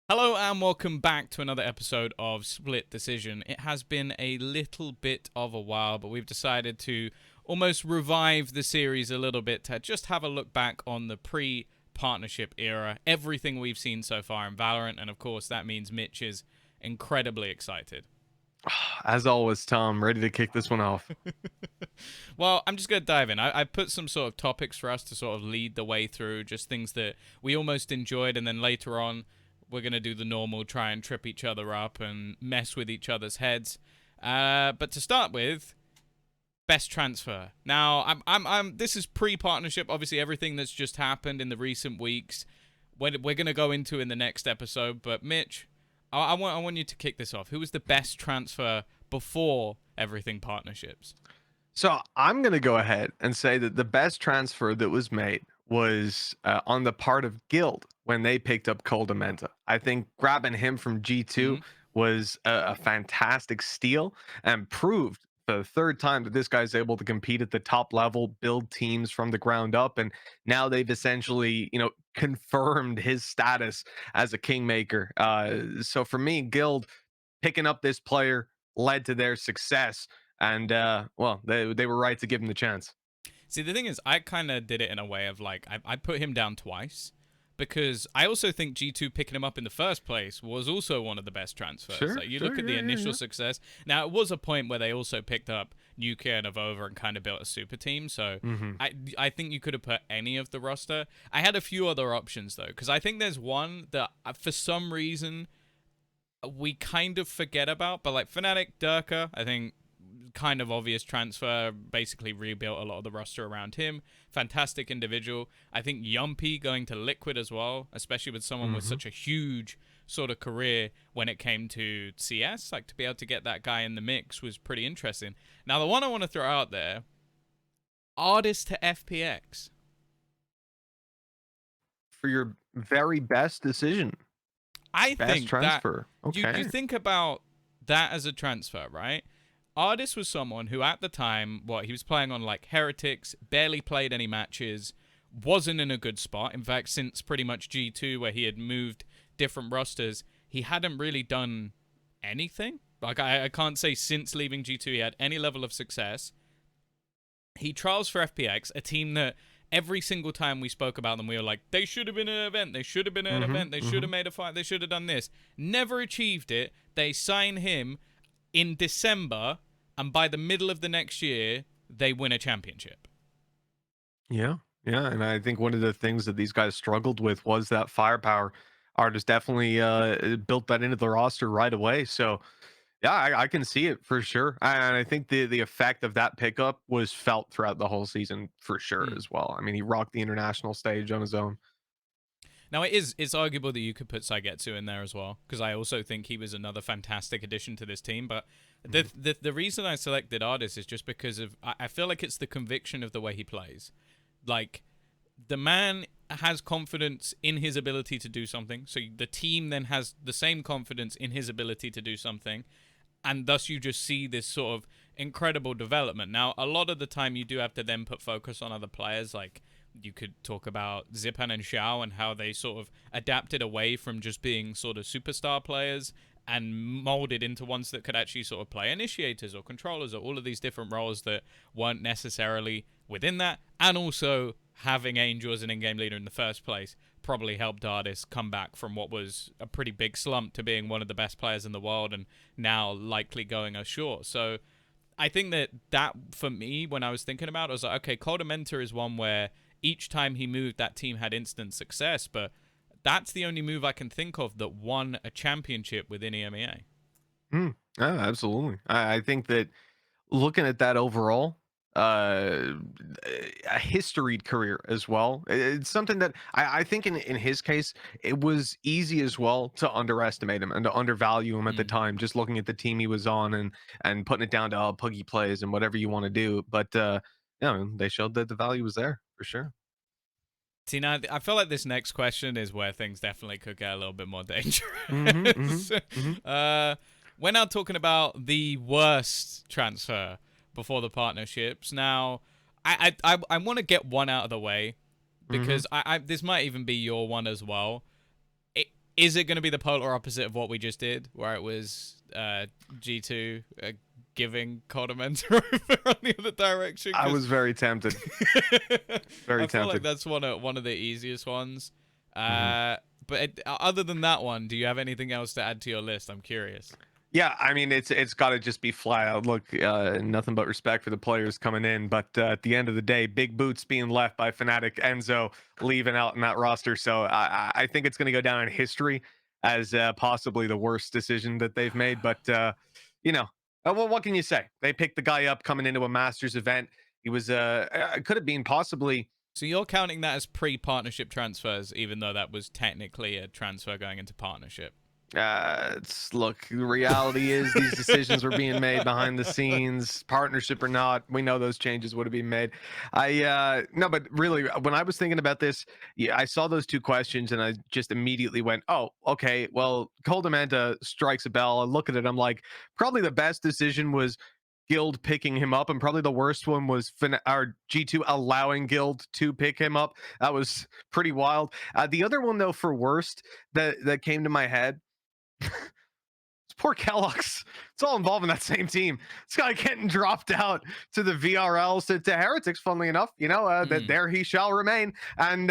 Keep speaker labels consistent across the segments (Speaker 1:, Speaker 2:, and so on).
Speaker 1: Hello and welcome back to another episode of Split Decision. It has been a little bit of a while, but we've decided to almost revive the series a little bit to just have a look back on the pre-partnership era, everything we've seen so far in Valorant, and of course that means Mitch is incredibly excited.
Speaker 2: As always, Tom, ready to kick this one off.
Speaker 1: Well, I'm just going to dive in. I put some sort of topics for us to sort of lead the way through, just things that we almost enjoyed, and then later on, we're going to do the normal, try and trip each other up and mess with each other's heads. But to start with, best transfer. Now, this is pre-partnership. Obviously, everything that's just happened in the recent weeks, we're going to go into in the next episode. But Mitch, I want you to kick this off. Who was the best transfer before everything partnerships?
Speaker 2: So I'm going to go ahead and say that the best transfer that was made was on the part of Guild when they picked up Cole Dementa. I think grabbing him from G2
Speaker 1: Mm-hmm.
Speaker 2: was a fantastic steal and proved for the third time that this guy's able to compete at the top level, build teams from the ground up, and now they've essentially, confirmed his status as a kingmaker. So for me, Guild picking up this player led to their success. And well, they were right to give him the chance.
Speaker 1: See, the thing is, I kind of did it in a way of like, I put him down twice because I also think G2 picking him up in the first place was also one of the best transfers.
Speaker 2: Sure,
Speaker 1: Like, you
Speaker 2: sure,
Speaker 1: look at the
Speaker 2: yeah, yeah,
Speaker 1: initial
Speaker 2: yeah.
Speaker 1: success. Now, it was a point where they also picked up Nuclear and Avova and kind of built a super team. So
Speaker 2: Hmm.
Speaker 1: I think you could have put any of the roster. I had a few other options, though, because I think there's one that for some reason we kind of forget about. But like Fnatic, Durka, I think kind of obvious transfer, basically rebuilt a lot of the roster around him. Fantastic individual. I think Yumpy going to Liquid as well, especially with someone with
Speaker 2: Hmm.
Speaker 1: such a huge sort of career when it came to CS. Like to be able to get that guy in the mix was pretty interesting. Now, the one I want to throw out there, artist to FPX.
Speaker 2: For your very best decision,
Speaker 1: I
Speaker 2: best
Speaker 1: think that
Speaker 2: transfer.
Speaker 1: you
Speaker 2: Okay.
Speaker 1: think about that as a transfer, right? Artist was someone who at the time, he was playing on like Heretics, barely played any matches, wasn't in a good spot. In fact, since pretty much G2, where he had moved different rosters, he hadn't really done anything. Like, I can't say since leaving G2 he had any level of success. He trials for FPX, a team that every single time we spoke about them, we were like, they should have been an event, they should have been an
Speaker 2: Hmm.
Speaker 1: event, they should
Speaker 2: Hmm.
Speaker 1: have made a fight, they should have done this. Never achieved it. They sign him in December, and by the middle of the next year, they win a championship.
Speaker 2: Yeah, yeah, and I think one of the things that these guys struggled with was that firepower. Artist definitely built that into the roster right away. So yeah, I can see it for sure, and I think the effect of that pickup was felt throughout the whole season for sure
Speaker 1: Hmm.
Speaker 2: as well. I mean, he rocked the international stage on his own.
Speaker 1: Now it's arguable that you could put Saigetsu in there as well, because I also think he was another fantastic addition to this team. But
Speaker 2: Mhm.
Speaker 1: the reason I selected Artis is just because of I feel like it's the conviction of the way he plays. Like, the man has confidence in his ability to do something, so the team then has the same confidence in his ability to do something, and thus you just see this sort of incredible development. Now, a lot of the time you do have to then put focus on other players, like you could talk about Zipan and Xiao and how they sort of adapted away from just being sort of superstar players and molded into ones that could actually sort of play initiators or controllers or all of these different roles that weren't necessarily within that. And also having Angel as an in-game leader in the first place probably helped Ardis come back from what was a pretty big slump to being one of the best players in the world and now likely going ashore. So I think that for me, when I was thinking about it, I was like, okay, Cold Mentor is one where each time he moved, that team had instant success, but that's the only move I can think of that won a championship within EMEA.
Speaker 2: Mm, yeah, absolutely. I think that looking at that overall, uh, a historied career as well. It's something that I think in his case, it was easy as well to underestimate him and to undervalue him at the
Speaker 1: Mm.
Speaker 2: time, just looking at the team he was on and putting it down to Puggy plays and whatever you want to do. But they showed that the value was there for sure.
Speaker 1: See, now I feel like this next question is where things definitely could get a little bit more
Speaker 2: Hmm. Hmm.
Speaker 1: dangerous.
Speaker 2: Hmm.
Speaker 1: uh, we're now talking about the worst transfer before the partnerships. Now, I want to get one out of the way
Speaker 2: Hmm.
Speaker 1: because I this might even be your one as well. Is it going to be the polar opposite of what we just did, where it was G2 giving Codamenter over on the other direction?
Speaker 2: I was very tempted. Very
Speaker 1: I feel like
Speaker 2: tempted.
Speaker 1: that's one of the easiest ones.
Speaker 2: Mhm.
Speaker 1: But other than that one, do you have anything else to add to your list? I'm curious.
Speaker 2: Yeah, I mean it's got to just be flat out. Look, nothing but respect for the players coming in, but at the end of the day, big boots being left by Fnatic, Enzo leaving out in that roster. So I think it's going to go down in history as possibly the worst decision that they've made. But you know, well, what can you say? They picked the guy up coming into a Masters event. He was could have been possibly.
Speaker 1: So you're counting that as pre-partnership transfers, even though that was technically a transfer going into partnership.
Speaker 2: Look, the reality is these decisions were being made behind the scenes, partnership or not. We know those changes would have been made. No, but really, when I was thinking about this, yeah, I saw those two questions and I just immediately went, oh, okay, well, Coldamenta strikes a bell. I look at it, I'm like, probably the best decision was Guild picking him up, and probably the worst one was our G2 allowing Guild to pick him up. That was pretty wild. The other one, though, for worst that came to my head, it's poor Kellogg's. It's all involved in that same team. This guy getting dropped out to the VRLs to Heretics, funnily enough, that there he shall remain. And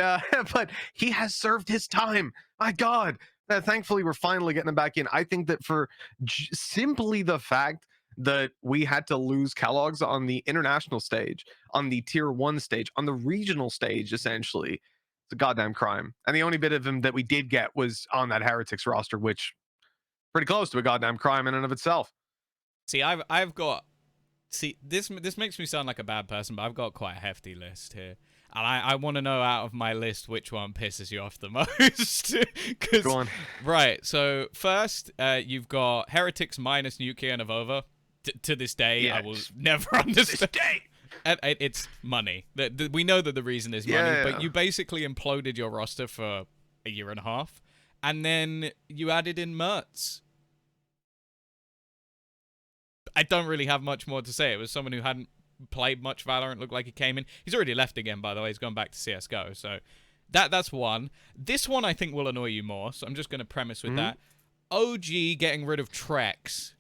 Speaker 2: but he has served his time. My God. Thankfully, we're finally getting him back in. I think that for simply the fact that we had to lose Kellogg's on the international stage, on the tier 1 stage, on the regional stage, essentially, it's a goddamn crime. And the only bit of him that we did get was on that Heretics roster, which pretty close to a goddamn crime in and of itself.
Speaker 1: See, this makes me sound like a bad person, but I've got quite a hefty list here. And I want to know out of my list which one pisses you off the most.
Speaker 2: Go on.
Speaker 1: Right, so first, you've got Heretics minus Nuclear Navova. To this day,
Speaker 2: Yeah,
Speaker 1: I will never understand.
Speaker 2: This day.
Speaker 1: It's money. We know that the reason is money,
Speaker 2: Yeah.
Speaker 1: but you basically imploded your roster for a year and a half, and then you added in Mertz. I don't really have much more to say. It was someone who hadn't played much Valorant, looked like he came in. He's already left again, by the way. He's gone back to CSGO, so that's one. This one I think will annoy you more, so I'm just going to premise with that. OG getting rid of Trex.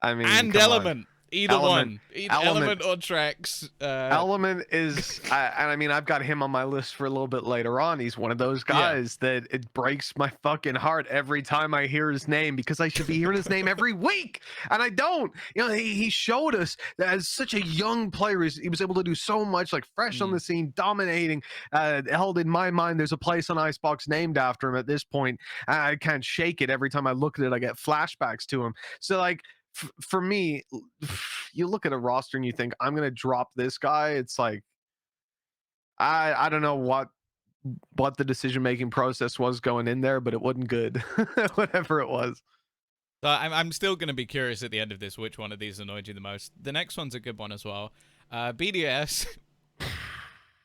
Speaker 2: I mean,
Speaker 1: and Element. Either
Speaker 2: Element.
Speaker 1: one. Either Element or Trex.
Speaker 2: Element is, and I mean, I've got him on my list for a little bit later on. He's one of those guys that it breaks my fucking heart every time I hear his name, because I should be hearing his name every week, and I don't. He showed us that as such a young player, he was able to do so much, like fresh on the scene, dominating. Held in my mind, there's a place on Icebox named after him at this point. I can't shake it. Every time I look at it, I get flashbacks to him. So like, for me, you look at a roster and you think, I'm gonna drop this guy. It's like, I don't know what the decision making process was going in there, but it wasn't good. Whatever it was.
Speaker 1: So I'm still going to be curious at the end of this which one of these annoyed you the most. The next one's a good one as well. BDS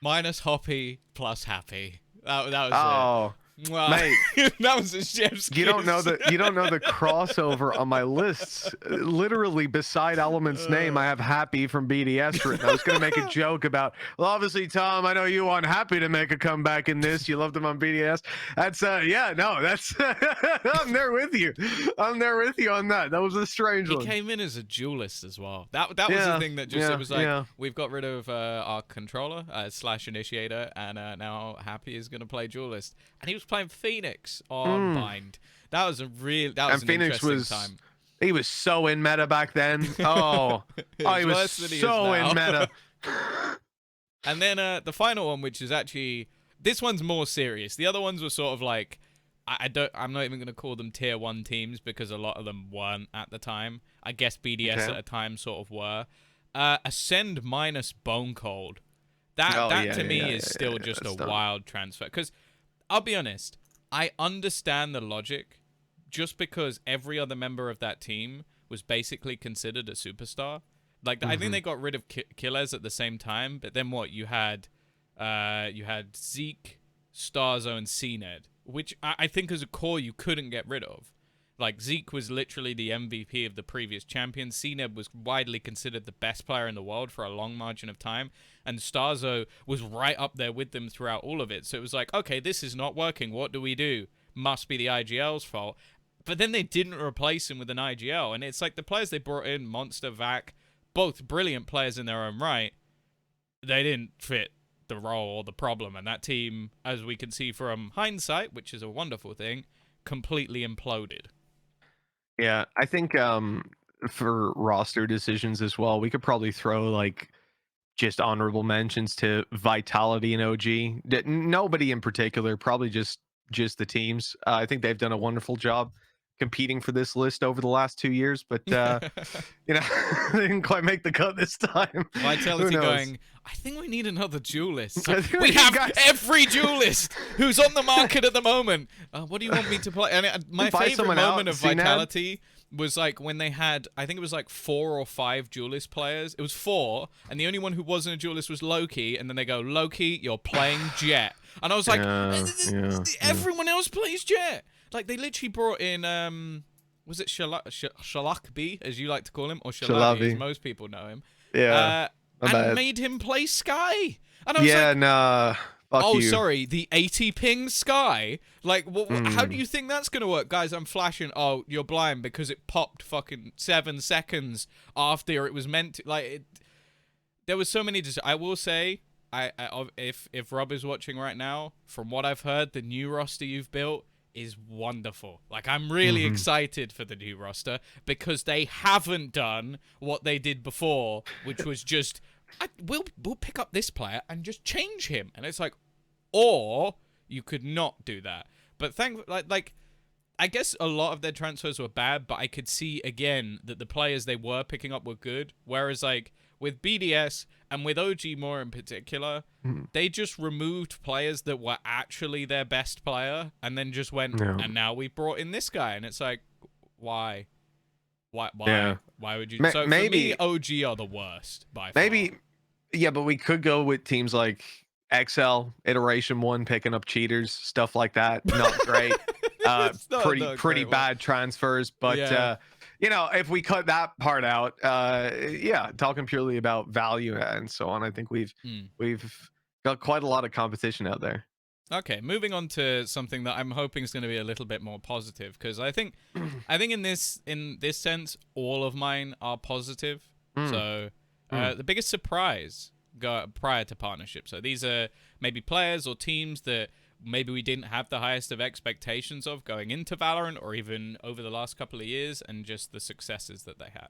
Speaker 1: minus Hoppy plus Happy. That was it. Well,
Speaker 2: mate,
Speaker 1: that was a chef's kiss.
Speaker 2: You don't know the crossover on my lists. Literally beside Element's name, I have Happy from BDS written. I was gonna make a joke about, well, obviously, Tom, I know you want Happy to make a comeback in this. You loved him on BDS. That's that's I'm there with you. I'm there with you on that. That was a strange one.
Speaker 1: He came in as a duelist as well. That was the thing that just it was like, we've got rid of our controller / initiator, and now Happy is gonna play duelist, and he was playing Phoenix on Bind. That was an
Speaker 2: Phoenix
Speaker 1: interesting time.
Speaker 2: He was so in meta back then. He was so in meta.
Speaker 1: And then the final one, which is actually, this one's more serious. The other ones were sort of like, I'm not even going to call them tier 1 teams, because a lot of them weren't at the time. I guess BDS at a time sort of were. Ascend minus Bone Cold. That to me is still just a wild transfer. Because I'll be honest, I understand the logic, just because every other member of that team was basically considered a superstar. Like, I think they got rid of Killers at the same time, but then what? You had Zeke, Starzo, and CNED, which I think as a core you couldn't get rid of. Like, Zeke was literally the MVP of the previous champion. CNED was widely considered the best player in the world for a long margin of time. And Starzo was right up there with them throughout all of it. So it was like, okay, this is not working. What do we do? must be the IGL's fault. But then they didn't replace him with an IGL. And it's like the players they brought in, Monster, Vac, both brilliant players in their own right, they didn't fit the role or the problem. And that team, as we can see from hindsight, which is a wonderful thing, completely imploded.
Speaker 2: Yeah, I think for roster decisions as well, we could probably throw like just honorable mentions to Vitality and OG. Nobody in particular, probably just the teams. I think they've done a wonderful job competing for this list over the last 2 years, but you know, they didn't quite make the cut this time.
Speaker 1: Vitality
Speaker 2: Who knows?
Speaker 1: going, I think we need another duelist. It's
Speaker 2: I
Speaker 1: like,
Speaker 2: think
Speaker 1: we
Speaker 2: we
Speaker 1: have
Speaker 2: guys-
Speaker 1: every duelist who's on the market at the moment. What do you want me to play? And my
Speaker 2: Buy
Speaker 1: favorite
Speaker 2: someone out,
Speaker 1: moment of
Speaker 2: CNAB.
Speaker 1: Vitality was like when they had, I think it was like 4 or 5 duelist players. It was 4, and the only one who wasn't a duelist was Loki. And then they go, Loki, you're playing Jet. And I was like, everyone else plays Jet. Like they literally brought in, was it Shalakby, as you like to call him, or Shalabi, as most people know him?
Speaker 2: Yeah,
Speaker 1: and made him play Sky. And I was
Speaker 2: yeah,
Speaker 1: like,
Speaker 2: nah. Fuck
Speaker 1: oh,
Speaker 2: you.
Speaker 1: sorry, the 80 ping Sky? Like, how do you think that's going to work? Guys, I'm flashing. Oh, you're blind because it popped fucking 7 seconds after it was meant to. Like, there was so many. I will say, if Rob is watching right now, from what I've heard, the new roster you've built is wonderful. Like, I'm really excited for the new roster because they haven't done what they did before, which was just, we'll pick up this player and just change him. And it's like, or you could not do that. But like I guess a lot of their transfers were bad, but I could see again that the players they were picking up were good. Whereas like with BDS and with OG more in particular, they just removed players that were actually their best player and then just went, and now we brought in this guy. And it's like, why?
Speaker 2: Yeah.
Speaker 1: Why would you?
Speaker 2: So
Speaker 1: maybe for me, OG are the worst by far.
Speaker 2: Yeah, but we could go with teams like XL, Iteration 1, picking up cheaters, stuff like that. Not great. Pretty bad transfers, but you know, if we cut that part out, yeah, talking purely about value and so on, I think we've got quite a lot of competition out there.
Speaker 1: Okay, moving on to something that I'm hoping is going to be a little bit more positive, because I think in this sense, all of mine are positive. So the biggest surprise prior to partnership. So these are maybe players or teams that maybe we didn't have the highest of expectations of going into Valorant or even over the last couple of years, and just the successes that they had.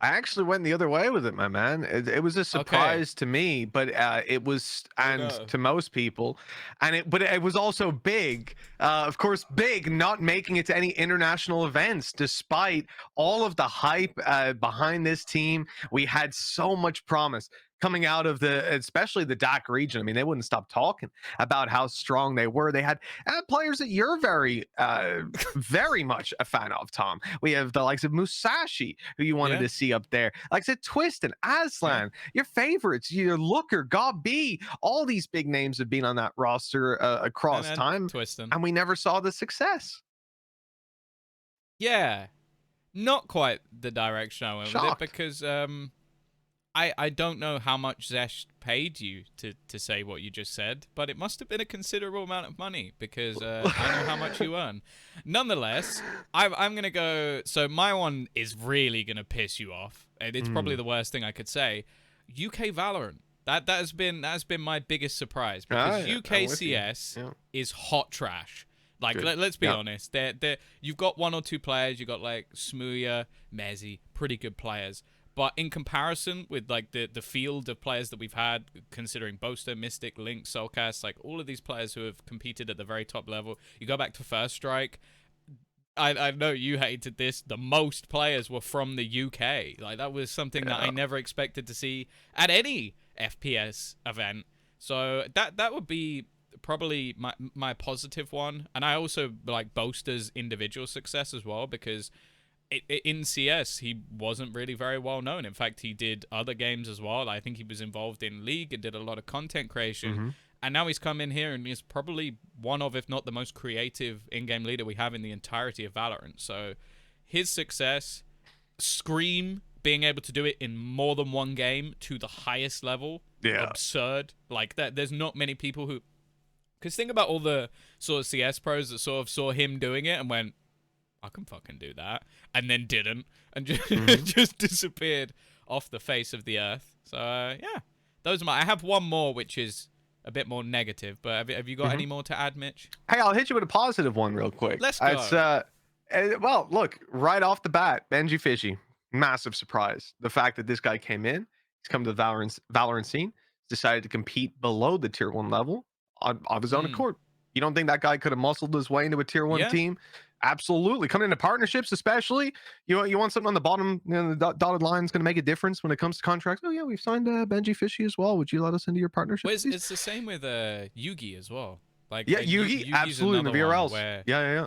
Speaker 2: I actually went the other way with it, my man. It was a surprise to me, but it was, to most people, but it was also big. Of course, big, not making it to any international events, despite all of the hype behind this team. We had so much promise coming out of especially the DAC region. I mean, they wouldn't stop talking about how strong they were. They had players that you're very, very much a fan of, Tom. We have the likes of Musashi, who you wanted to see up there. Like I said, Twist and Aslan, your favorites, your Looker, God B, all these big names have been on that roster across time, and we never saw the success.
Speaker 1: Yeah, not quite the direction I went with it, because I don't know how much Zesh paid you to say what you just said, but it must have been a considerable amount of money, because I know how much you earn. Nonetheless, I'm going to go... So my one is really going to piss you off, and it's probably the worst thing I could say. UK Valorant. That has been my biggest surprise, because UK CS is hot trash. Like, let's be honest. You've got 1 or 2 players. You've got, like, Smooya, Mezzy, pretty good players. But in comparison with like the field of players that we've had, considering Boaster, Mystic, Link, Soulcast, like all of these players who have competed at the very top level, you go back to First Strike. I know you hated this. The most players were from the UK. Like that was something that I never expected to see at any FPS event. So that would be probably my positive one. And I also like Boaster's individual success as well, because in CS, he wasn't really very well known. In fact, he did other games as well. I think he was involved in League and did a lot of content creation. And now he's come in here and he's probably one of, if not the most creative in-game leader we have in the entirety of Valorant. So his success, Scream being able to do it in more than one game to the highest level, absurd. Like that, there's not many people who Because think about all the sort of CS pros that sort of saw him doing it and went, I can fucking do that, and then didn't, and just,
Speaker 2: Mhm.
Speaker 1: just disappeared off the face of the earth. So yeah, those are my. I have one more which is a bit more negative, but have you got
Speaker 2: Mhm.
Speaker 1: any more to add, Mitch?
Speaker 2: Hey, I'll hit you with a positive one real quick.
Speaker 1: Let's
Speaker 2: It's
Speaker 1: go.
Speaker 2: well, look, right off the bat, Benji Fishy, massive surprise. The fact that this guy came in, he's come to the Valorant scene, decided to compete below the tier 1 level of his own
Speaker 1: Mm.
Speaker 2: accord. You don't think that guy could have muscled his way into a tier 1
Speaker 1: Yeah.
Speaker 2: team? Absolutely. Coming into partnerships, especially, you want something on the bottom, the dotted line is going to make a difference when it comes to contracts. Oh yeah, we've signed Benji Fishy as well. Would you let us into your partnership,
Speaker 1: Well,
Speaker 2: please?
Speaker 1: it's the same with Yugi as well. Like
Speaker 2: Yeah, Yugi,
Speaker 1: Yugi's
Speaker 2: absolutely in the
Speaker 1: another one
Speaker 2: VRLs.
Speaker 1: where
Speaker 2: Yeah.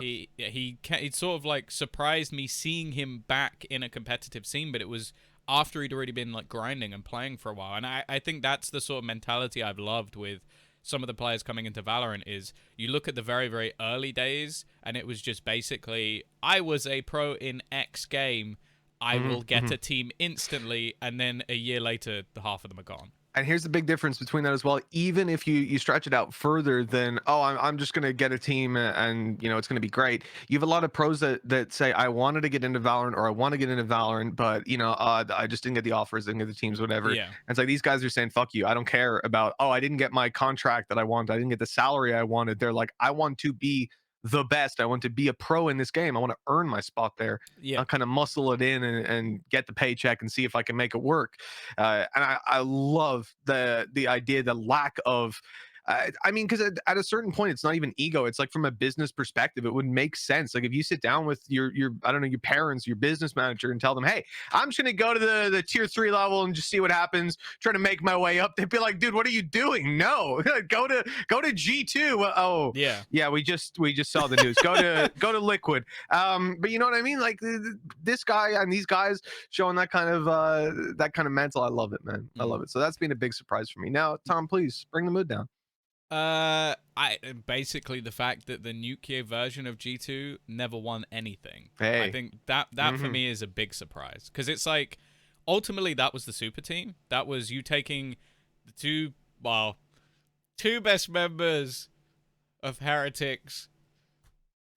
Speaker 1: it sort of like surprised me seeing him back in a competitive scene, but it was after he'd already been like grinding and playing for a while. And I think that's the sort of mentality I've loved with some of the players coming into Valorant is you look at the very, very early days and it was just basically, I was a pro in X game, I will get
Speaker 2: Mm-hmm.
Speaker 1: a team instantly, and then a year later, the half of them are gone.
Speaker 2: And here's the big difference between that as well. Even if you stretch it out further than, oh, I'm just gonna get a team and it's gonna be great. You have a lot of pros that say I wanted to get into Valorant or I want to get into Valorant, but I just didn't get the offers, didn't get the teams, whatever. And
Speaker 1: Yeah.
Speaker 2: it's like these guys are saying, fuck you, I don't care about, oh, I didn't get my contract that I wanted, I didn't get the salary I wanted. They're like, I want to be the best. I want to be a pro in this game. I want to earn my spot there.
Speaker 1: Yeah.
Speaker 2: I'll kind of muscle it in and get the paycheck and see if I can make it work. And I love the idea, the lack of. I mean, because at a certain point, it's not even ego. It's like from a business perspective, it would make sense. Like if you sit down with your I don't know, your parents, your business manager, and tell them, "Hey, I'm just gonna go to the tier 3 level and just see what happens. Try to make my way up." They'd be like, "Dude, what are you doing? No, go to G2." Oh,
Speaker 1: Yeah.
Speaker 2: yeah, we just saw the news. Go to Liquid. But you know what I mean? Like this guy and these guys showing that kind of mental. I love it, man. I love it. So that's been a big surprise for me. Now, Tom, please bring the mood down.
Speaker 1: I basically the fact that the nuclear version of G2 never won anything.
Speaker 2: Hey.
Speaker 1: I think that for me is a big surprise because it's like ultimately that was the super team. That was you taking the two best members of Heretics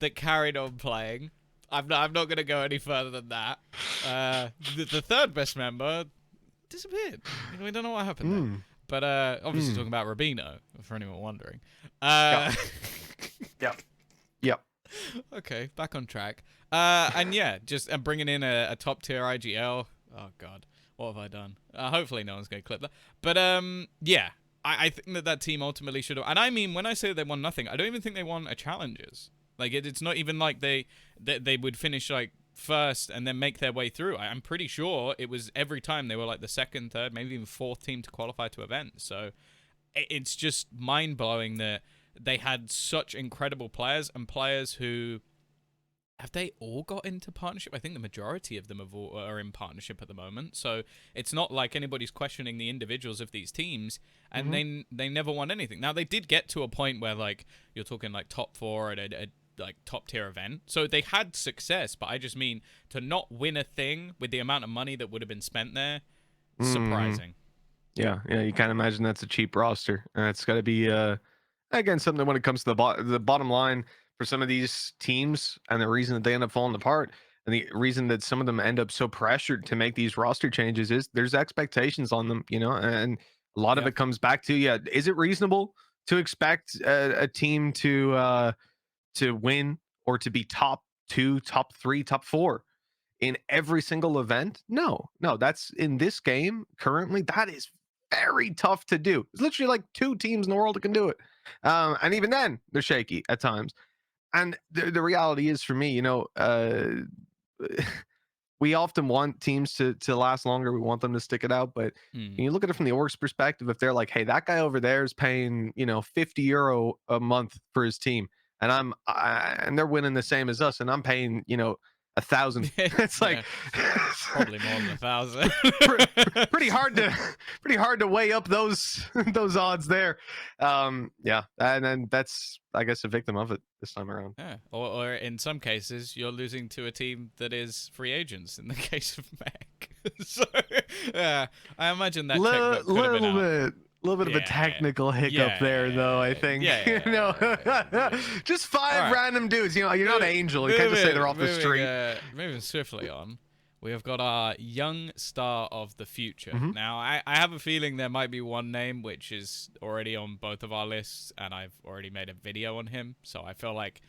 Speaker 1: that carried on playing. I'm not gonna go any further than that. The third best member disappeared. We don't know what happened there. But obviously talking about Rubino, for anyone wondering.
Speaker 2: Yep.
Speaker 1: Okay, back on track. And yeah, just bringing in a top tier IGL. Oh god, what have I done? Hopefully no one's gonna clip that. But yeah, I think that team ultimately should have. And I mean, when I say they won nothing, I don't even think they won a challenges. Like it's not even like they would finish like first and then make their way through. I'm pretty sure it was every time they were like the second, third, maybe even fourth team to qualify to events. So it's just mind-blowing that they had such incredible players and players who have they all got into partnership? I think the majority of them are in partnership at the moment. So it's not like anybody's questioning the individuals of these teams, and they never won anything. Now they did get to a point where like you're talking like top 4 at a like top tier event, so they had success. But I just mean to not win a thing with the amount of money that would have been spent there, surprising.
Speaker 2: Yeah, you can't imagine that's a cheap roster. It's got to be again something when it comes to the bottom line for some of these teams, and the reason that they end up falling apart, and the reason that some of them end up so pressured to make these roster changes is there's expectations on them, and a lot of
Speaker 1: Yeah.
Speaker 2: it comes back to, is it reasonable to expect a team to win or to be top 2, top 3, top 4 in every single event? No, that's in this game currently. That is very tough to do. It's literally like 2 teams in the world that can do it. And even then, they're shaky at times. And the reality is for me, we often want teams to last longer. We want them to stick it out. But when you look at it from the org's perspective, if they're like, hey, that guy over there is paying, €50 a month for his team, and and they're winning the same as us, and I'm paying, 1,000. It's like
Speaker 1: probably more than 1,000.
Speaker 2: pretty hard to weigh up those odds there. Yeah, and then that's, I guess, a victim of it this time around.
Speaker 1: Yeah, or in some cases, you're losing to a team that is free agents. In the case of Mac, so yeah, I imagine that checkbook could have been out.
Speaker 2: A little bit of a
Speaker 1: Yeah.
Speaker 2: technical hiccup there, though, I
Speaker 1: Yeah.
Speaker 2: think. You know,
Speaker 1: Yeah.
Speaker 2: just
Speaker 1: All
Speaker 2: five
Speaker 1: right.
Speaker 2: random dudes. You know, you're not Angel. You can't just say they're off the street.
Speaker 1: Moving swiftly on, we have got our young star of the future.
Speaker 2: Hmm.
Speaker 1: Now, I have a feeling there might be one name which is already on both of our lists, and I've already made a video on him, so I feel like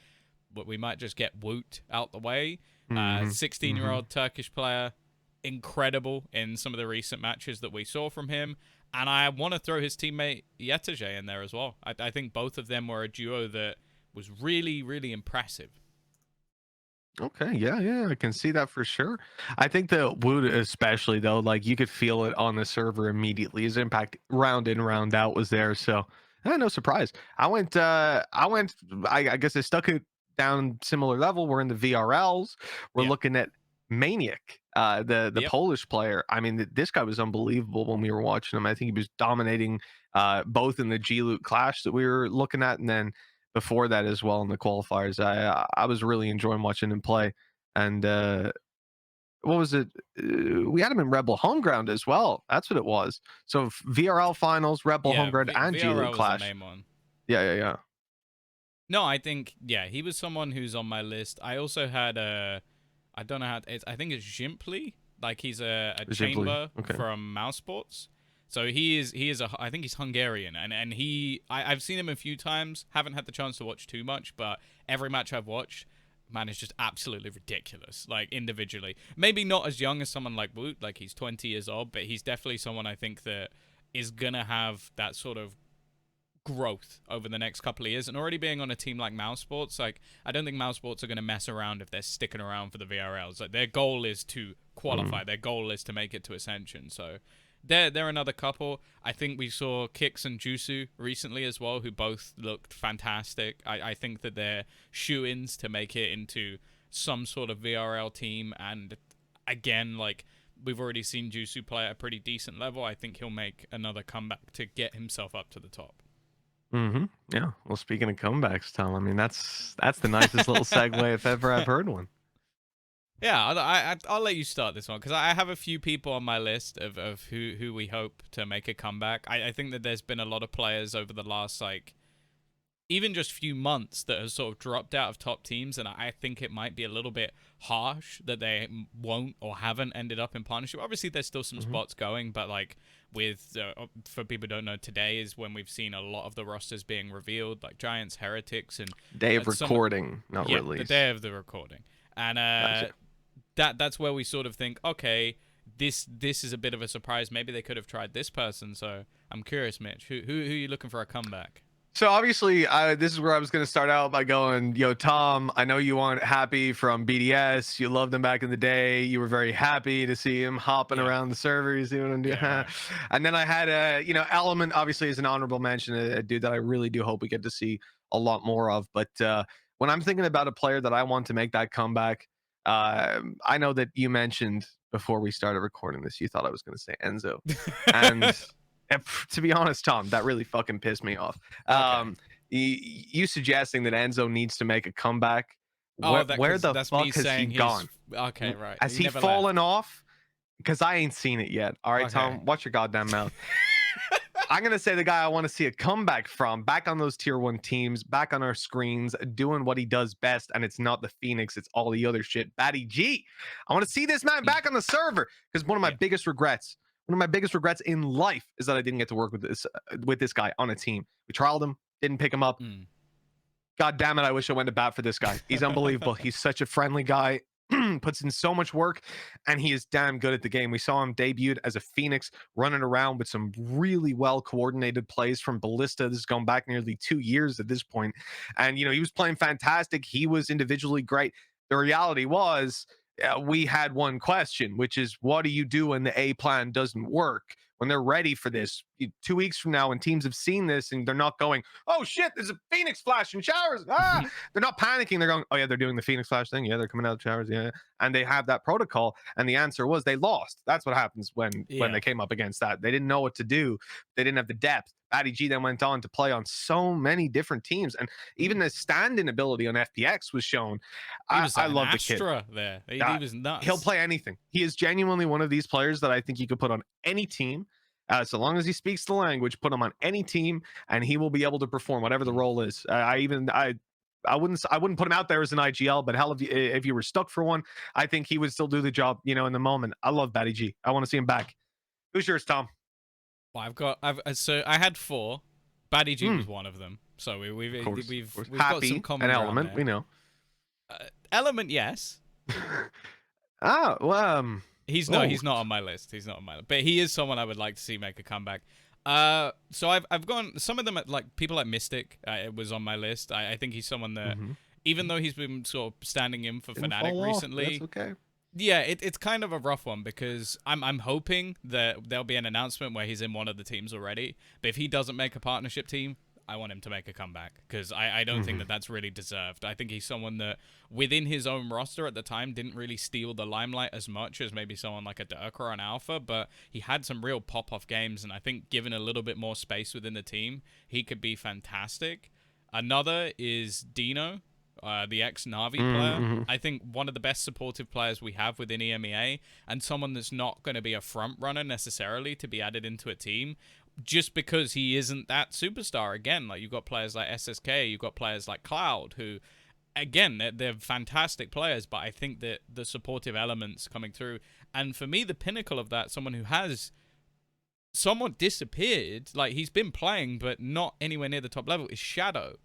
Speaker 1: we might just get Woot out the way.
Speaker 2: Hmm.
Speaker 1: 16-year-old Turkish player, incredible in some of the recent matches that we saw from him. And I want to throw his teammate Yetege in there as well. I think both of them were a duo that was really, really impressive.
Speaker 2: Okay, yeah, I can see that for sure. I think the Wood, especially though, like you could feel it on the server immediately. His impact round in, round out was there. So, no surprise. I guess I stuck it down similar level. We're in the VRLs. We're
Speaker 1: Yeah.
Speaker 2: looking at Maniac, the
Speaker 1: Yep.
Speaker 2: Polish player. I mean, this guy was unbelievable when we were watching him. I think he was dominating both in the G Loot Clash that we were looking at, and then before that as well in the qualifiers. I was really enjoying watching him play. And what was it? We had him in Rebel Homeground as well. That's what it was. So VRL finals, Rebel
Speaker 1: Yeah.
Speaker 2: Homeground, and G Loot
Speaker 1: VRL was the
Speaker 2: Clash.
Speaker 1: main one.
Speaker 2: Yeah.
Speaker 1: No, I think, yeah, he was someone who's on my list. I also had I don't know how I think it's Jimply. Like he's a chamber
Speaker 2: Okay.
Speaker 1: from Mouse Sports. So I think he's Hungarian, and I've seen him a few times. Haven't had the chance to watch too much, but every match I've watched, man, is just absolutely ridiculous. Like individually, maybe not as young as someone like Woot, like he's 20 years old, but he's definitely someone I think that is gonna have that sort of growth over the next couple of years. And already being on a team like Mouse Sports, like I don't think Mouse Sports are going to mess around if they're sticking around for the VRLs. Like their goal is to qualify. Their goal is to make it to Ascension. So they're another couple. I think we saw Kix and Jusu recently as well, who both looked fantastic. I think that they're shoe-ins to make it into some sort of VRL team. And again, like we've already seen Jusu play at a pretty decent level. I think he'll make another comeback to get himself up to the top.
Speaker 2: Yeah. Well, speaking of comebacks, Tom, I mean that's the nicest little segue if ever I've heard one.
Speaker 1: Yeah, I'll let you start this one because I have a few people on my list of who we hope to make a comeback. I think that there's been a lot of players over the last like even just few months that have sort of dropped out of top teams, and I think it might be a little bit harsh that they won't or haven't ended up in partnership. Obviously, there's still some spots going, but like with for people who don't know, today is when we've seen a lot of the rosters being revealed, like Giants, Heretics, and
Speaker 2: Day of recording, not
Speaker 1: yeah,
Speaker 2: release.
Speaker 1: the day of the recording, and
Speaker 2: Gotcha.
Speaker 1: that's where we sort of think, okay, this is a bit of a surprise. Maybe they could have tried this person. So I'm curious, Mitch, who are you looking for a comeback?
Speaker 2: So obviously, this is where I was going to start out by going, yo, Tom, I know you weren't happy from BDS. You loved him back in the day. You were very happy to see him hopping
Speaker 1: Yeah.
Speaker 2: around the servers. You know what I'm doing?
Speaker 1: Yeah, right.
Speaker 2: And then I had Element, obviously, as an honorable mention, a dude that I really do hope we get to see a lot more of. But when I'm thinking about a player that I want to make that comeback, I know that you mentioned before we started recording this, you thought I was going to say Enzo. And to be honest, Tom, that really fucking pissed me off.
Speaker 1: Okay.
Speaker 2: You suggesting that Enzo needs to make a comeback?
Speaker 1: Oh,
Speaker 2: Where the
Speaker 1: that's
Speaker 2: fuck
Speaker 1: me
Speaker 2: has he
Speaker 1: saying
Speaker 2: gone?
Speaker 1: Okay, right.
Speaker 2: Has he
Speaker 1: never
Speaker 2: fallen
Speaker 1: left.
Speaker 2: off? Because I ain't seen it yet. All right,
Speaker 1: Okay.
Speaker 2: Tom, watch your goddamn mouth. I'm gonna say the guy I want to see a comeback from, back on those tier 1 teams, back on our screens, doing what he does best, and it's not the Phoenix, it's all the other shit. Batty G. I want to see this man back on the server because one of my biggest regrets in life is that I didn't get to work with this guy on a team. We trialed him, didn't pick him up. God damn it, I wish I went to bat for this guy. He's unbelievable. He's such a friendly guy. Puts in so much work, and he is damn good at the game. We saw him debuted as a Phoenix, running around with some really well coordinated plays from Ballista. This is going back nearly 2 years at this point, and he was playing fantastic. He was individually great. The reality was, we had one question, which is, what do you do when the A plan doesn't work? When they're ready for this 2 weeks from now, when teams have seen this and they're not going, oh shit, there's a Phoenix flash in showers. They're not panicking. They're going, oh yeah, they're doing the Phoenix flash thing. Yeah, they're coming out of showers. Yeah. And they have that protocol. And the answer was they lost. That's what happens when they came up against that. They didn't know what to do. They didn't have the depth. Batty G then went on to play on so many different teams. And even the stand-in ability on FPX was shown. I love the kid.
Speaker 1: There. He was nuts.
Speaker 2: He'll play anything. He is genuinely one of these players that I think you could put on any team. So long as he speaks the language, put him on any team, and he will be able to perform whatever the
Speaker 1: Mm.
Speaker 2: role is. I wouldn't put him out there as an IGL, but hell, if you were stuck for one, I think he would still do the job. In the moment. I love Batty G. I want to see him back. Who's yours, Tom?
Speaker 1: Well, so I had four. Baddie G
Speaker 2: Hmm.
Speaker 1: was one of them. So
Speaker 2: Of course, of course.
Speaker 1: we've got some
Speaker 2: Happy,
Speaker 1: common
Speaker 2: an
Speaker 1: ground
Speaker 2: element.
Speaker 1: there.
Speaker 2: We know.
Speaker 1: Element, yes.
Speaker 2: Well, oh,
Speaker 1: He's not on my list. He's not on my list. But he is someone I would like to see make a comeback. So I've gone some of them at, like, people like Mystic. It was on my list. I think he's someone that,
Speaker 2: mhm.
Speaker 1: even though he's been sort of standing in for
Speaker 2: Didn't
Speaker 1: Fnatic
Speaker 2: fall off.
Speaker 1: recently,
Speaker 2: That's okay.
Speaker 1: yeah, it's kind of a rough one because I'm hoping that there'll be an announcement where he's in one of the teams already. But if he doesn't make a partnership team, I want him to make a comeback because I don't think
Speaker 2: Mhm.
Speaker 1: that's really deserved. I think he's someone that within his own roster at the time didn't really steal the limelight as much as maybe someone like a Dirk or an Alpha, but he had some real pop-off games, and I think given a little bit more space within the team, he could be fantastic. Another is Dino, the ex-Navi player.
Speaker 2: Mhm.
Speaker 1: I think one of the best supportive players we have within EMEA, and someone that's not going to be a front runner necessarily to be added into a team just because he isn't that superstar. Again, like, you've got players like SSK, you've got players like Cloud, who, again, they're fantastic players, but I think that the supportive elements coming through, and for me, the pinnacle of that, someone who has somewhat disappeared, like, he's been playing, but not anywhere near the top level, is Shadow.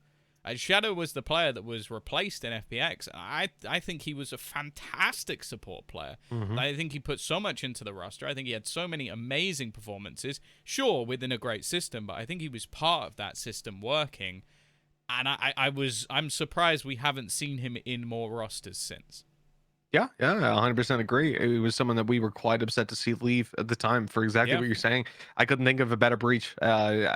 Speaker 1: Shadow was the player that was replaced in FPX. I think he was a fantastic support player.
Speaker 2: Mhm.
Speaker 1: I think he put so much into the roster. I think he had so many amazing performances. Sure, within a great system, but I think he was part of that system working. And I'm surprised we haven't seen him in more rosters since.
Speaker 2: Yeah, yeah, 100% agree. It was someone that we were quite upset to see leave at the time for exactly
Speaker 1: Yeah.
Speaker 2: what you're saying. I couldn't think of a better breach,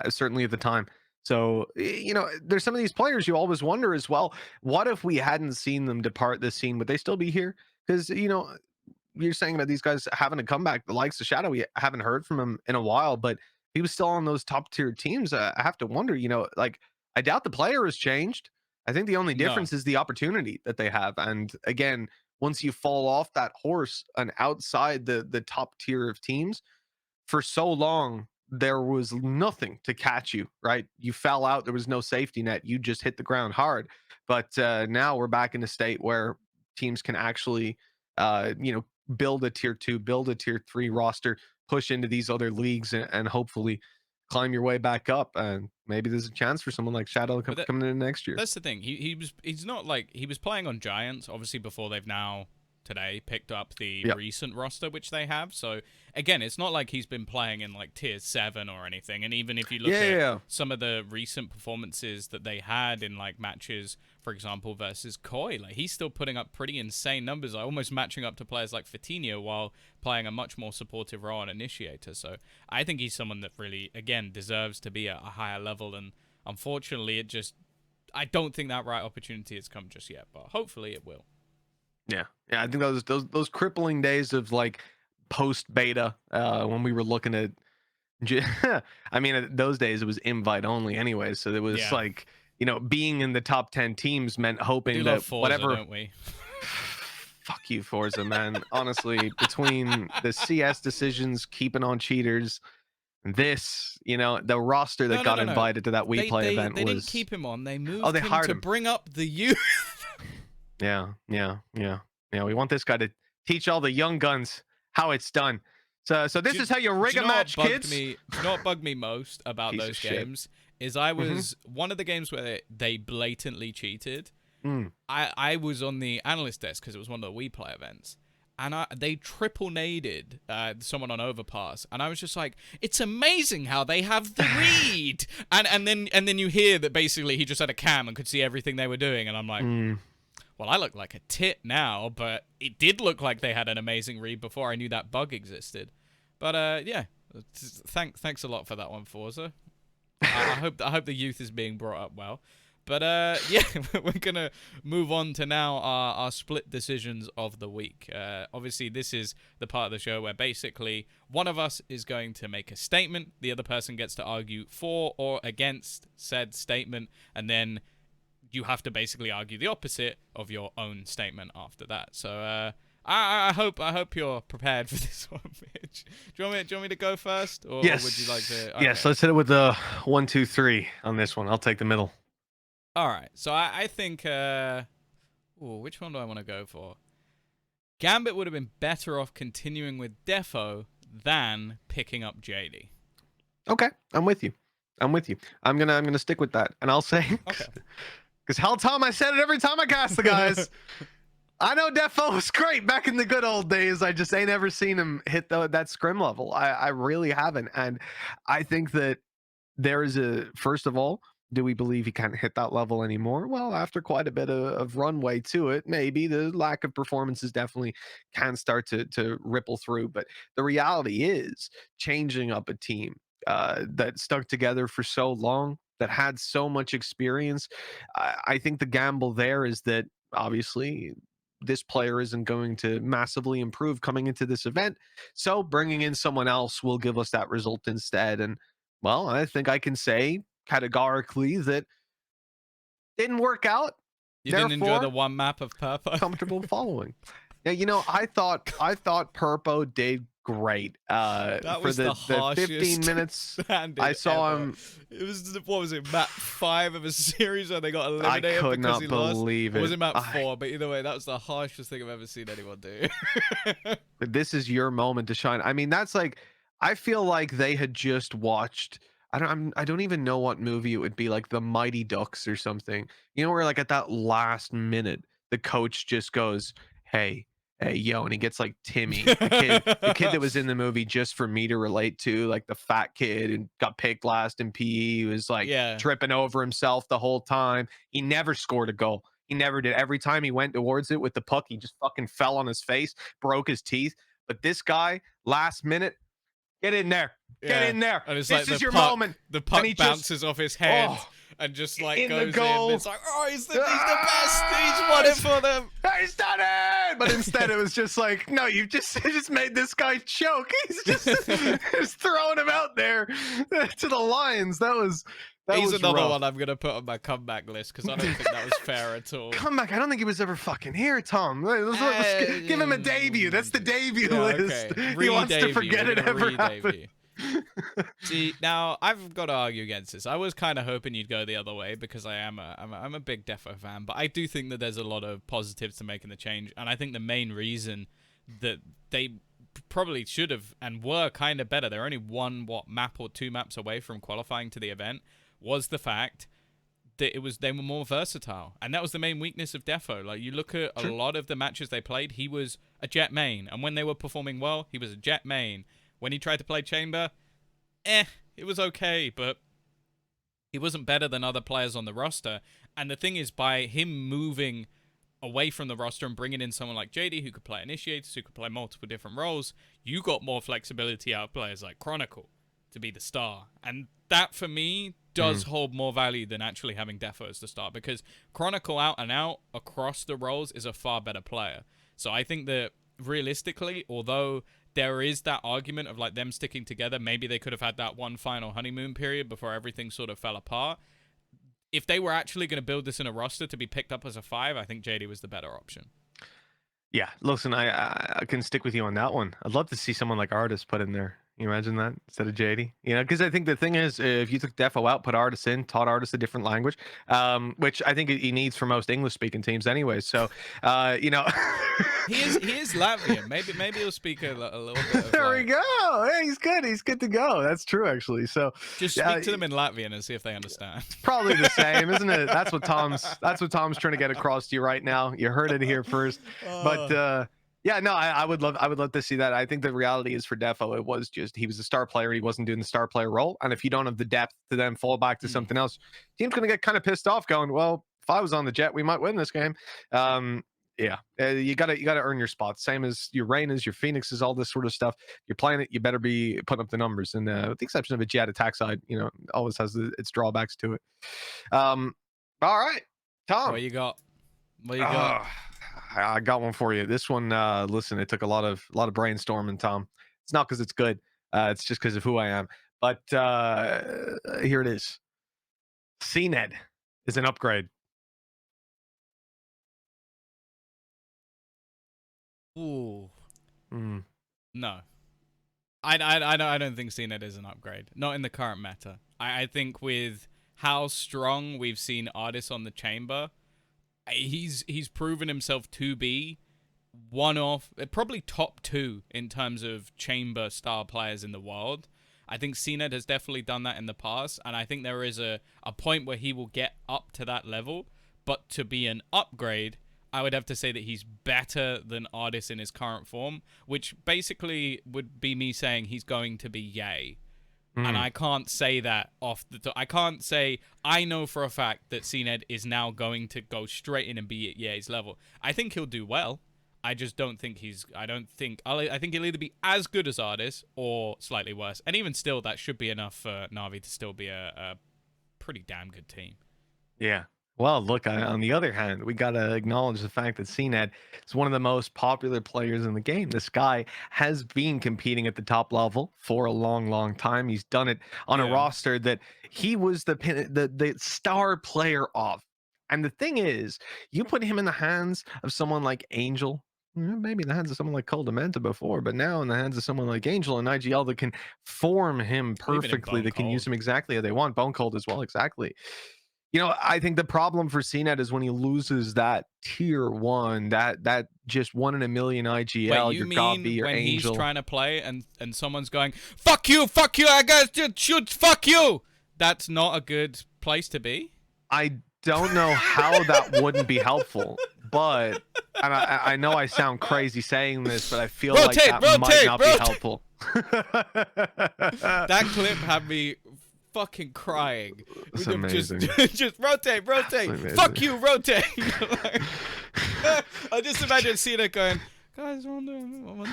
Speaker 2: certainly at the time. So, there's some of these players you always wonder as well. What if we hadn't seen them depart this scene? Would they still be here? Because, you're saying about these guys having a comeback, the likes of Shadow, we haven't heard from him in a while, but he was still on those top tier teams. I have to wonder, like, I doubt the player has changed. I think the only
Speaker 1: No.
Speaker 2: difference is the opportunity that they have. And again, once you fall off that horse and outside the top tier of teams for so long, there was nothing to catch you, right? You fell out, there was no safety net, you just hit the ground hard. But now we're back in a state where teams can actually build a tier 2, build a tier 3 roster, push into these other leagues, and hopefully climb your way back up. And maybe there's a chance for someone like Shadow
Speaker 1: But
Speaker 2: coming in next year.
Speaker 1: that's the thing. He's not like, he was playing on Giants, obviously, before they've now today picked up the
Speaker 2: Yep.
Speaker 1: recent roster which they have. So again, it's not like he's been playing in like tier 7 or anything. And even if you look at
Speaker 2: Yeah.
Speaker 1: some of the recent performances that they had in like matches, for example, versus Koi, like, he's still putting up pretty insane numbers, like almost matching up to players like Fatinho while playing a much more supportive role and initiator. So I think he's someone that really, again, deserves to be at a higher level, and unfortunately I don't think that right opportunity has come just yet, but hopefully it will.
Speaker 2: Yeah, yeah. I think those crippling days of like post beta, when we were looking at, I mean, those days it was invite only anyway. So it was
Speaker 1: Yeah.
Speaker 2: like, being in the top 10 teams meant
Speaker 1: We do
Speaker 2: hoping
Speaker 1: love
Speaker 2: that
Speaker 1: Forza,
Speaker 2: whatever.
Speaker 1: don't we?
Speaker 2: Fuck you, Forza, man. Honestly, between the CS decisions, keeping on cheaters, this, the roster that
Speaker 1: No, no,
Speaker 2: got
Speaker 1: no, no.
Speaker 2: invited to that We Play event
Speaker 1: They didn't
Speaker 2: was.
Speaker 1: keep him on. They
Speaker 2: Oh,
Speaker 1: moved
Speaker 2: they
Speaker 1: him
Speaker 2: hired
Speaker 1: to
Speaker 2: him.
Speaker 1: bring up the youth.
Speaker 2: Yeah, yeah, yeah, yeah. We want this guy to teach all the young guns how it's done. So this is how you rig a match, kids.
Speaker 1: Do you know what bugged me most about
Speaker 2: Piece of
Speaker 1: those
Speaker 2: shit.
Speaker 1: games is I
Speaker 2: Mhm.
Speaker 1: was one of the games where they blatantly cheated.
Speaker 2: Mm.
Speaker 1: I was on the analyst desk because it was one of the We Play events, and they triple naded someone on Overpass, and I was just like, it's amazing how they have the read, and then you hear that basically he just had a cam and could see everything they were doing, and I'm like, well, I look like a tit now, but it did look like they had an amazing read before I knew that bug existed. But yeah, thanks a lot for that one, Forza. I hope the youth is being brought up well. But yeah, we're gonna move on to now our split decisions of the week. Obviously, this is the part of the show where basically one of us is going to make a statement, the other person gets to argue for or against said statement, and then you have to basically argue the opposite of your own statement after that. So I hope you're prepared for this one, Mitch. Do you want me to go first, or would you like
Speaker 2: Yes.
Speaker 1: to?
Speaker 2: Yes.
Speaker 1: Okay.
Speaker 2: Let's hit it with the 1, 2, 3 on this one. I'll take the middle.
Speaker 1: All right. So I think. Ooh, which one do I want to go for? Gambit would have been better off continuing with Defo than picking up JD.
Speaker 2: Okay, I'm with you. I'm with you. I'm gonna stick with that, and I'll say
Speaker 1: Okay.
Speaker 2: because hell, Tom, I said it every time I cast the guys. I know Defo was great back in the good old days. I just ain't ever seen him hit that scrim level. I really haven't, and I think that there is a first of all, do we believe he can't hit that level anymore? Well, after quite a bit of runway to it, maybe the lack of performances definitely can start to ripple through. But the reality is, changing up a team that stuck together for so long, that had so much experience, I think the gamble there is that obviously this player isn't going to massively improve coming into this event. So bringing in someone else will give us that result instead. And well, I think I can say categorically that didn't work out.
Speaker 1: You didn't enjoy the
Speaker 2: Therefore,
Speaker 1: one map of Purpo?
Speaker 2: comfortable following. Yeah, I thought Purpo did great.
Speaker 1: That
Speaker 2: For
Speaker 1: was
Speaker 2: the
Speaker 1: the
Speaker 2: 15
Speaker 1: harshest
Speaker 2: minutes
Speaker 1: bandit
Speaker 2: I saw
Speaker 1: ever.
Speaker 2: him,
Speaker 1: It was, what was it, map 5 of a series where they got
Speaker 2: I
Speaker 1: eliminated
Speaker 2: could
Speaker 1: because
Speaker 2: not
Speaker 1: he lost?
Speaker 2: believe
Speaker 1: Or was
Speaker 2: it.
Speaker 1: it map 4? But either way, that was the harshest thing I've ever seen anyone do.
Speaker 2: This is your moment to shine. I mean, that's like I feel like they had just watched. I don't even know what movie it would be, like The Mighty Ducks or something. You know, where like at that last minute, the coach just goes, "Hey, hey, yo," and he gets like Timmy, the kid that was in the movie just for me to relate to, like the fat kid and got picked last in PE. He was like
Speaker 1: Yeah.
Speaker 2: tripping over himself the whole time. He never scored a goal. He never did. Every time he went towards it with the puck, he just fucking fell on his face, broke his teeth. But this guy, last minute, get in there. Get
Speaker 1: Yeah.
Speaker 2: in there.
Speaker 1: And it's
Speaker 2: This
Speaker 1: like
Speaker 2: is your moment.
Speaker 1: the
Speaker 2: And
Speaker 1: puck
Speaker 2: he just,
Speaker 1: bounces off his head
Speaker 2: oh,
Speaker 1: and just like
Speaker 2: in the
Speaker 1: goes
Speaker 2: goal.
Speaker 1: in. It's like, oh, he's the best. He's won it for them.
Speaker 2: He's done it. But instead, it was just like, no, you just made this guy choke. He's just throwing him out there to the lions.
Speaker 1: He's
Speaker 2: Was
Speaker 1: another
Speaker 2: rough.
Speaker 1: one I'm gonna put on my comeback list because I don't think that was fair at all.
Speaker 2: Comeback. I don't think he was ever fucking here, Tom. Let's give him a debut. That's the debut list.
Speaker 1: Okay.
Speaker 2: He wants to forget it ever happened.
Speaker 1: See, now I've got to argue against this. I was kind of hoping you'd go the other way because I'm a big Defo fan, but I do think that there's a lot of positives to making the change, and I think the main reason that they probably should have and were kind of better, they're only one map or 2 maps away from qualifying to the event, was the fact that they were more versatile, and that was the main weakness of Defo. Like, you look at a lot of the matches they played, he was a jet main, and when they were performing well, he was a jet main. When he tried to play chamber, it was okay, but he wasn't better than other players on the roster. And the thing is, by him moving away from the roster and bringing in someone like JD who could play initiators, who could play multiple different roles, you got more flexibility out of players like Chronicle to be the star. And that, for me, does hold more value than actually having Defo as the star, because Chronicle out and out across the roles is a far better player. So I think that realistically, although there is that argument of like them sticking together, maybe they could have had that one final honeymoon period before everything sort of fell apart. If they were actually going to build this in a roster to be picked up as a 5, I think JD was the better option.
Speaker 2: Yeah, listen, I can stick with you on that one. I'd love to see someone like Artis put in there. You imagine that instead of JD? You know, because I think the thing is, if you took Defo out, put Artis in, taught Artis a different language, which I think he needs for most English-speaking teams anyway. So, you know,
Speaker 1: he is Latvian. Maybe he'll speak a little bit. Of,
Speaker 2: there we go. Hey, he's good. He's good to go. That's true, actually. So
Speaker 1: just speak to them in Latvian and see if they understand.
Speaker 2: It's probably the same, isn't it? That's what Tom's trying to get across to you right now. You heard it here first, but. Yeah, no, I would love to see that. I think the reality is for Defo, it was just he was a star player. He wasn't doing the star player role. And if you don't have the depth to then fall back to something else, team's going to get kind of pissed off going, well, if I was on the Jet, we might win this game. Yeah, you gotta earn your spots. Same as your Reynas, your Phoenixes, all this sort of stuff. You're playing it, you better be putting up the numbers. And with the exception of a Jet attack side, you know, always has its drawbacks to it. All right, Tom.
Speaker 1: What you got? What you got?
Speaker 2: I got one for you. This one, listen, it took a lot of brainstorming, Tom. It's not because it's good. It's just because of who I am. But here it is. CNED is an upgrade.
Speaker 1: Ooh,
Speaker 2: Mm.
Speaker 1: no. I don't think CNET is an upgrade. Not in the current meta. I think with how strong we've seen Artis on the chamber, he's proven himself to be one of probably top two in terms of chamber star players in the world. I think CNET has definitely done that in the past, and I think there is a point where he will get up to that level. But to be an upgrade, I would have to say that he's better than Artis in his current form, which basically would be me saying he's going to be yay. And
Speaker 2: Mm.
Speaker 1: I can't say that off the top. I can't say I know for a fact that CNED is now going to go straight in and be at Ye's level. I think he'll do well. I just don't think he's. I don't think. I think he'll either be as good as Artis or slightly worse. And even still, that should be enough for Navi to still be a pretty damn good team.
Speaker 2: Yeah. Well, look, on the other hand, we got to acknowledge the fact that CNET is one of the most popular players in the game. This guy has been competing at the top level for a long, long time. He's done it on a
Speaker 1: Yeah.
Speaker 2: roster that he was the star player of. And the thing is, you put him in the hands of someone like Angel, maybe in the hands of someone like Coldamenta before, but now in the hands of someone like Angel and IGL that can form him
Speaker 1: Or even in
Speaker 2: perfectly,
Speaker 1: Bone
Speaker 2: that can use
Speaker 1: Cold.
Speaker 2: him exactly how they want. Bone Cold as well, exactly. I think the problem for CNET is when he loses that tier one, that just one in a million
Speaker 1: Wait,
Speaker 2: IGL,
Speaker 1: you
Speaker 2: your Gobby,
Speaker 1: mean
Speaker 2: your
Speaker 1: when he's
Speaker 2: Angel.
Speaker 1: trying to play and someone's going, fuck you, I guess just shoot, fuck you. That's not a good place to be.
Speaker 2: I don't know how that wouldn't be helpful, but and I know I sound crazy saying this, but I feel like
Speaker 1: Rotate,
Speaker 2: that might
Speaker 1: rotate,
Speaker 2: not be
Speaker 1: rotate.
Speaker 2: helpful.
Speaker 1: That clip had me fucking crying.
Speaker 2: It's
Speaker 1: Just,
Speaker 2: amazing.
Speaker 1: just rotate, rotate.
Speaker 2: Absolutely
Speaker 1: Fuck
Speaker 2: amazing.
Speaker 1: you, rotate. I just imagine Cena going, guys, I wanna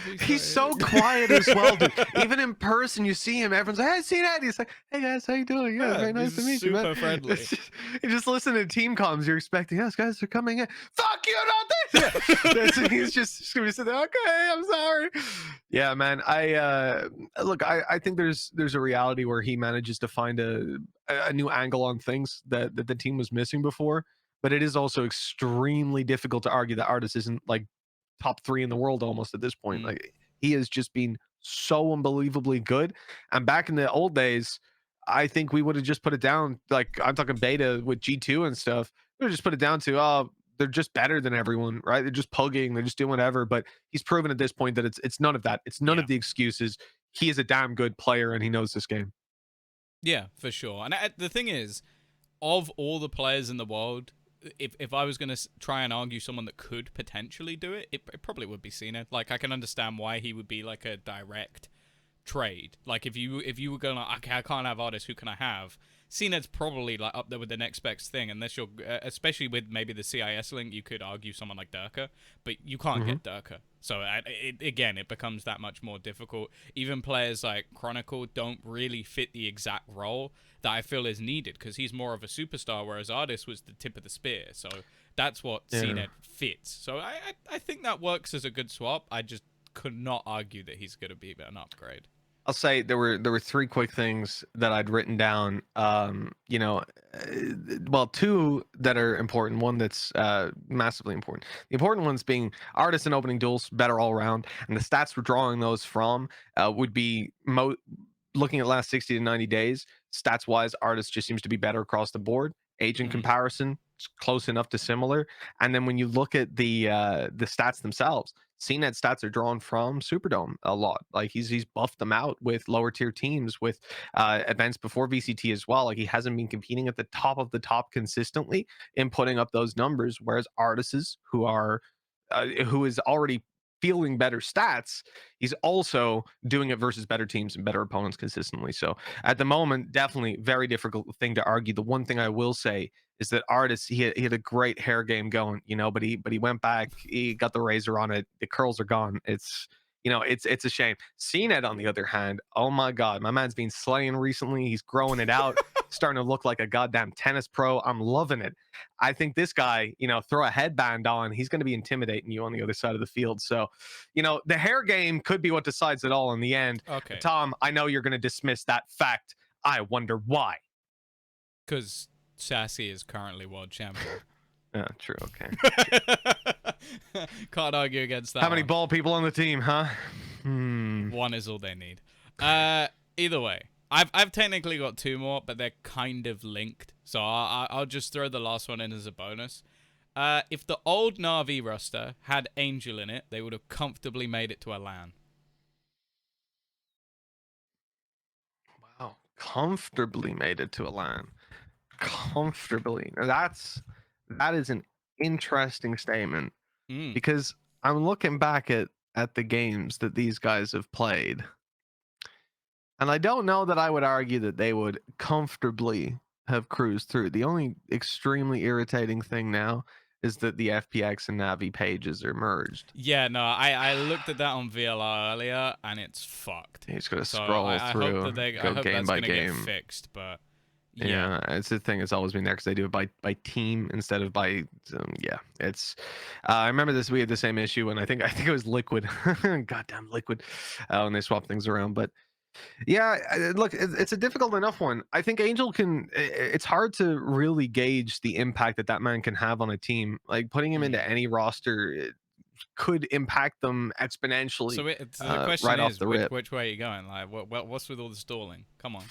Speaker 1: be
Speaker 2: He's so
Speaker 1: sorry."
Speaker 2: quiet as well, dude. Even in person, you see him, everyone's like, "Hey, see that?" He's like, "Hey guys, how you doing? Yeah,
Speaker 1: Yeah,
Speaker 2: very nice to
Speaker 1: he's
Speaker 2: meet you, man."
Speaker 1: super friendly.
Speaker 2: You just listen to team comms. You're expecting, "Yes, guys are coming in." Fuck you, not this. He's just gonna be sitting there. Okay, I'm sorry. Yeah, man. I look. I think there's a reality where he manages to find a new angle on things that the team was missing before. But it is also extremely difficult to argue that Artis isn't like top three in the world almost at this point.
Speaker 1: Mm.
Speaker 2: Like he has just been so unbelievably good. And back in the old days, I think we would have just put it down. Like I'm talking beta with G2 and stuff. We would just put it down to they're just better than everyone, right? They're just pugging, they're just doing whatever. But he's proven at this point that it's none of that. It's none
Speaker 1: Yeah.
Speaker 2: of the excuses. He is a damn good player and he knows this game.
Speaker 1: Yeah, for sure. And the thing is, of all the players in the world, if I was going to try and argue someone that could potentially do it, it probably would be Cena. Like, I can understand why he would be like a direct trade. Like, if you were going like, okay, I can't have Artis, who can I have? Cena's probably like up there with the next best thing, unless you're, especially with maybe the CIS link, you could argue someone like Durka, but you can't
Speaker 2: Mhm.
Speaker 1: get Durka. So again, it becomes that much more difficult. Even players like Chronicle don't really fit the exact role that I feel is needed because he's more of a superstar, whereas Artis was the tip of the spear. So that's what
Speaker 2: Yeah.
Speaker 1: CNET fits. So I think that works as a good swap. I just could not argue that he's going to be an upgrade.
Speaker 2: I'll say there were three quick things that I'd written down. Well, two that are important. One that's massively important. The important ones being Artis and opening duels better all around, and the stats we're drawing those from would be looking at last 60 to 90 days. Stats wise, Artis just seems to be better across the board. Age in comparison, it's close enough to similar. And then when you look at the stats themselves, CNET stats are drawn from Superdome a lot. Like he's buffed them out with lower tier teams, with events before VCT as well. Like he hasn't been competing at the top of the top consistently in putting up those numbers. Whereas artists who is already feeling better stats, he's also doing it versus better teams and better opponents consistently. So at the moment, definitely very difficult thing to argue. The one thing I will say is that Artis he had a great hair game going, but he went back, he got the razor on it, the curls are gone. It's a shame. CNET on the other hand, oh my god, my man's been slaying recently. He's growing it out, starting to look like a goddamn tennis pro. I'm loving it. I think this guy, throw a headband on, he's going to be intimidating you on the other side of the field. So, the hair game could be what decides it all in the end.
Speaker 1: Okay.
Speaker 2: Tom, I know you're going to dismiss that fact. I wonder why.
Speaker 1: Because Sassy is currently world champion.
Speaker 2: Yeah, true. Okay.
Speaker 1: Can't argue against
Speaker 2: How
Speaker 1: that
Speaker 2: many
Speaker 1: one.
Speaker 2: ball people on the team, huh? Hmm.
Speaker 1: One is all they need. Either way, I've technically got two more, but they're kind of linked. So I'll just throw the last one in as a bonus. If the old Na'Vi roster had Angel in it, they would have comfortably made it to a LAN.
Speaker 2: Wow. Comfortably made it to a LAN. Comfortably. Now that is an interesting statement
Speaker 1: Mm.
Speaker 2: because I'm looking back at the games that these guys have played, and I don't know that I would argue that they would comfortably have cruised through. The only extremely irritating thing now is that the FPX and Navi pages are merged.
Speaker 1: Yeah, no, I looked at that on VLR earlier, and it's fucked.
Speaker 2: You just gotta
Speaker 1: So
Speaker 2: scroll
Speaker 1: I hope
Speaker 2: through,
Speaker 1: that I
Speaker 2: go
Speaker 1: hope
Speaker 2: game
Speaker 1: that's
Speaker 2: by
Speaker 1: gonna get
Speaker 2: game.
Speaker 1: fixed. But yeah,
Speaker 2: Yeah, it's the thing. It's always been there because they do it by team instead of by. Yeah, it's. I remember this. We had the same issue, and I think it was Liquid. Goddamn Liquid, when they swap things around. But yeah, look, it's a difficult enough one. I think Angel can. It's hard to really gauge the impact that that man can have on a team. Like putting him
Speaker 1: mm.
Speaker 2: into any roster could impact them exponentially
Speaker 1: So the question
Speaker 2: right off
Speaker 1: is,
Speaker 2: the rip.
Speaker 1: which way are you going? Like, what's with all the stalling? Come on.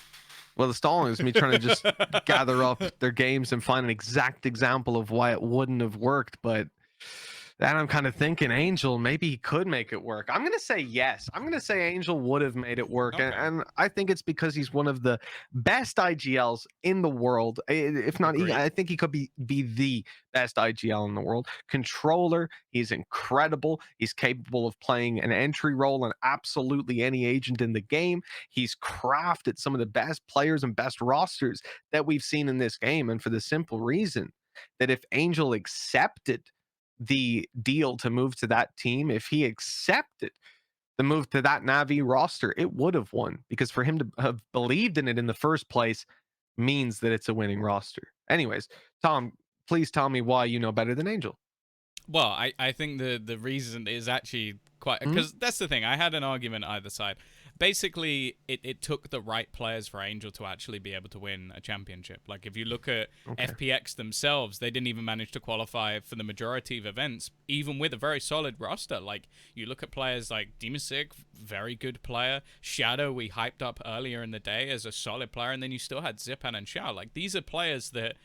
Speaker 2: Well, the stalling is me trying to just gather up their games and find an exact example of why it wouldn't have worked. But then I'm kind of thinking Angel maybe he could make it work. I'm gonna say yes. I'm gonna say Angel would have made it work,
Speaker 1: Okay,
Speaker 2: and I think it's because he's one of the best IGLs in the world. If not,
Speaker 1: agreed.
Speaker 2: I think he could be the best IGL in the world. Controller, he's incredible. He's capable of playing an entry role in absolutely any agent in the game. He's crafted some of the best players and best rosters that we've seen in this game, and for the simple reason that if Angel accepted the deal to move to that team, if he accepted the move to that Navi roster, it would have won because for him to have believed in it in the first place means that it's a winning roster. Anyways, Tom, please tell me why you know better than Angel.
Speaker 1: Well, I think the reason is actually quite
Speaker 2: Hmm?
Speaker 1: because that's the thing. I had an argument either side. Basically, it took the right players for Angel to actually be able to win a championship. Like if you look at
Speaker 2: Okay.
Speaker 1: FPX themselves, they didn't even manage to qualify for the majority of events, even with a very solid roster. Like you look at players like Demasig, very good player. Shadow, we hyped up earlier in the day as a solid player, and then you still had Zipan and Shao. Like these are players that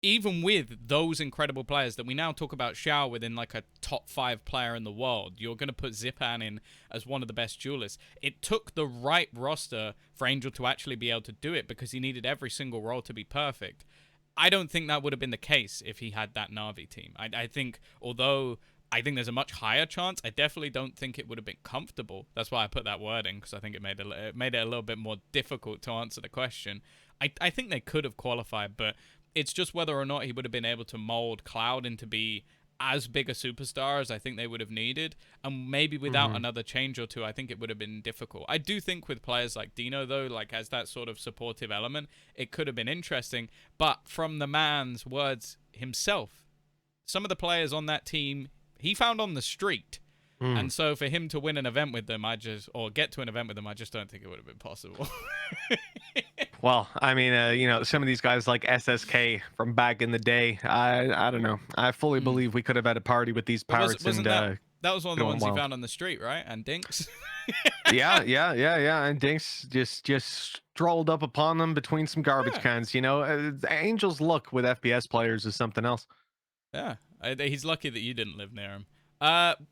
Speaker 1: even with those incredible players that we now talk about Shao within like a top 5 player in the world, you're going to put Zipan in as one of the best duelists. It took the right roster for Angel to actually be able to do it because he needed every single role to be perfect. I don't think that would have been the case if he had that Na'Vi team. I think, although I think there's a much higher chance, I definitely don't think it would have been comfortable. That's why I put that word in, because I think it made it a little bit more difficult to answer the question. I think they could have qualified, but it's just whether or not he would have been able to mold Cloud into be as big a superstar as I think they would have needed. And maybe without
Speaker 2: Hmm.
Speaker 1: another change or two, I think it would have been difficult. I do think with players like Dino, though, like as that sort of supportive element, it could have been interesting. But from the man's words himself, some of the players on that team he found on the street.
Speaker 2: Mm.
Speaker 1: And so for him to win an event with them, or get to an event with them, I just don't think it would have been possible.
Speaker 2: Well, I mean, some of these guys like SSK from back in the day. I don't know. I fully
Speaker 1: Mm.
Speaker 2: believe we could have had a party with these
Speaker 1: But
Speaker 2: pirates and
Speaker 1: wasn't that was one of
Speaker 2: could
Speaker 1: the
Speaker 2: have went
Speaker 1: ones he
Speaker 2: wild.
Speaker 1: found on the street, right? And Dinks.
Speaker 2: Yeah. And Dinks just strolled up upon them between some garbage
Speaker 1: Yeah,
Speaker 2: cans. Angel's luck with FPS players is something else.
Speaker 1: yeah. He's lucky that you didn't live near him.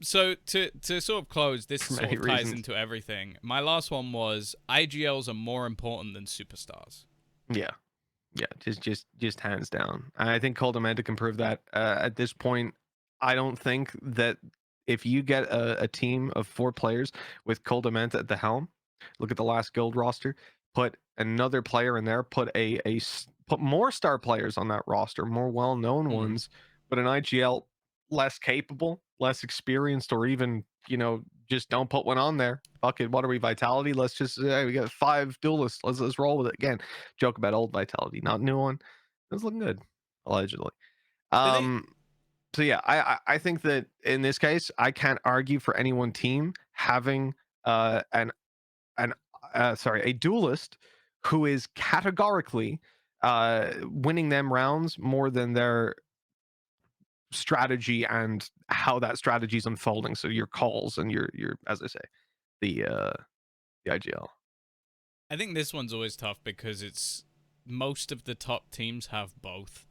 Speaker 1: So to sort of close, this
Speaker 2: For
Speaker 1: sort
Speaker 2: many
Speaker 1: of ties
Speaker 2: reasons.
Speaker 1: into everything. My last one was IGLs are more important than superstars.
Speaker 2: Yeah, yeah, just hands down. I think Coldamenta can prove that. At this point, I don't think that if you get a team of 4 players with Coldamenta at the helm, look at the last guild roster, put another player in there, put more star players on that roster, more well-known
Speaker 1: Mm.
Speaker 2: ones, but an IGL less capable, less experienced, or even just don't put one on there. Fuck it, what are we, Vitality? Let's just hey, we got 5 duelists. Let's roll with it again. Joke about old Vitality, not new one. It's looking good, allegedly.
Speaker 1: Did they?
Speaker 2: Um, so yeah, I think that in this case, I can't argue for any one team having an a duelist who is categorically winning them rounds more than their strategy and how that strategy is unfolding. So your calls and your as I say, the the IGL.
Speaker 1: I think this one's always tough because it's most of the top teams have both.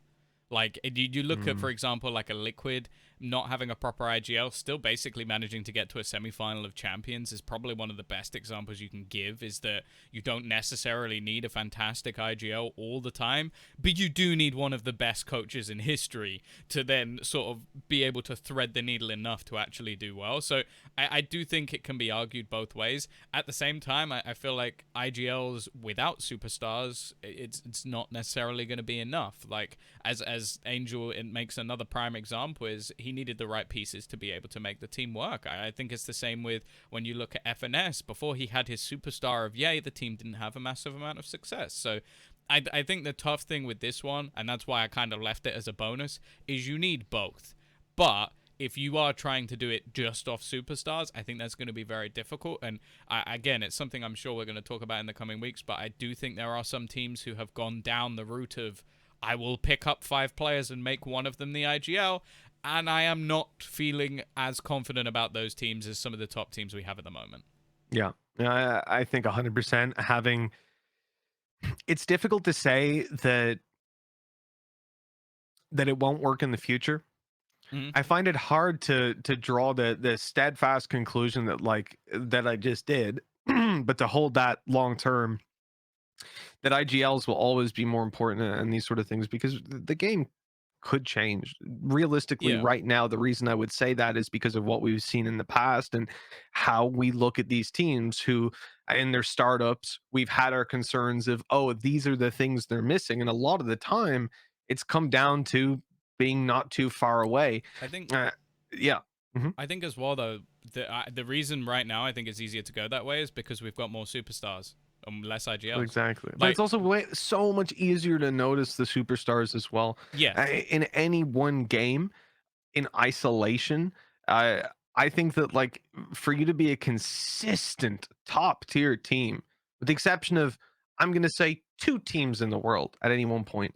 Speaker 1: Like you look at,
Speaker 2: Mm,
Speaker 1: for example, like a Liquid not having a proper IGL, still basically managing to get to a semi-final of champions is probably one of the best examples you can give. Is that you don't necessarily need a fantastic IGL all the time, but you do need one of the best coaches in history to then sort of be able to thread the needle enough to actually do well. So I do think it can be argued both ways. At the same time, I feel like IGLs without superstars, it's not necessarily going to be enough. Like as Angel it makes another prime example is he needed the right pieces to be able to make the team work. I think it's the same with when you look at FNS. Before he had his superstar of Yay, the team didn't have a massive amount of success. So I think the tough thing with this one, and that's why I kind of left it as a bonus, is you need both. But if you are trying to do it just off superstars, I think that's going to be very difficult. And again, it's something I'm sure we're going to talk about in the coming weeks. But I do think there are some teams who have gone down the route of I will pick up 5 players and make one of them the IGL. And I am not feeling as confident about those teams as some of the top teams we have at the moment.
Speaker 2: yeah. I think 100% having it's difficult to say that it won't work in the future.
Speaker 1: Mm-hmm.
Speaker 2: I find it hard to draw the steadfast conclusion that like that I just did, but to hold that long term, that IGLs will always be more important and these sort of things because the game could change. Realistically,
Speaker 1: Yeah.
Speaker 2: right now, the reason I would say that is because of what we've seen in the past and how we look at these teams who, in their startups, we've had our concerns of, oh, these are the things they're missing. And a lot of the time, it's come down to being not too far away.
Speaker 1: I think
Speaker 2: Uh, yeah. Mhm.
Speaker 1: I think as well though the reason right now I think it's easier to go that way is because we've got more superstars and less IGLs.
Speaker 2: Exactly. But it's
Speaker 1: Like
Speaker 2: also so much easier to notice the superstars as well.
Speaker 1: yes,
Speaker 2: In any one game, in isolation, I think that like for you to be a consistent top tier team, with the exception of I'm going to say 2 teams in the world at any one point,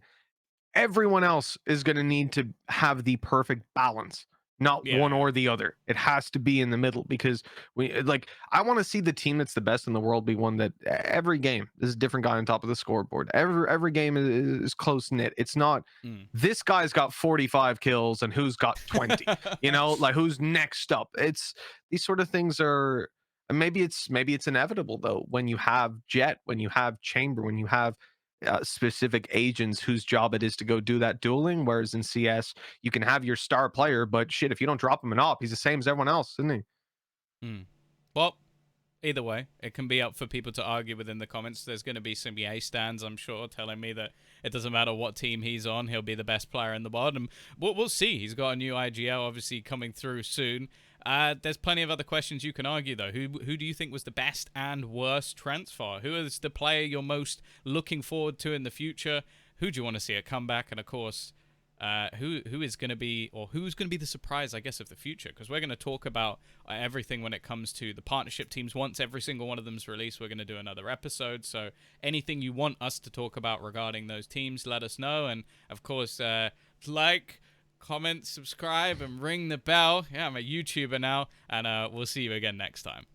Speaker 2: everyone else is going to need to have the perfect balance, not
Speaker 1: yeah,
Speaker 2: one
Speaker 1: yeah.
Speaker 2: or the other. It has to be in the middle because like I want to see the team that's the best in the world be one that every game is a different guy on top of the scoreboard. Every game is close knit. It's not
Speaker 1: Mm.
Speaker 2: this guy's got 45 kills and who's got 20. You know, like who's next up. It's these sort of things are maybe it's inevitable though when you have Jet, when you have Chamber, when you have specific agents whose job it is to go do that dueling. Whereas in CS, you can have your star player, but shit, if you don't drop him an op, he's the same as everyone else, isn't he?
Speaker 1: Mm. Well, either way, it can be up for people to argue within the comments. There's going to be some EA stands, I'm sure, telling me that it doesn't matter what team he's on, he'll be the best player in the world. And we'll see. He's got a new IGL, obviously, coming through soon. There's plenty of other questions you can argue, though. Who do you think was the best and worst transfer? Who is the player you're most looking forward to in the future? Who do you want to see a comeback? And, of course, who is going to be, or who's going to be the surprise, I guess, of the future? Because we're going to talk about everything when it comes to the partnership teams. Once every single one of them's released, we're going to do another episode. So anything you want us to talk about regarding those teams, let us know. And of course, like, comment, subscribe, and ring the bell. Yeah, I'm a YouTuber now, and we'll see you again next time.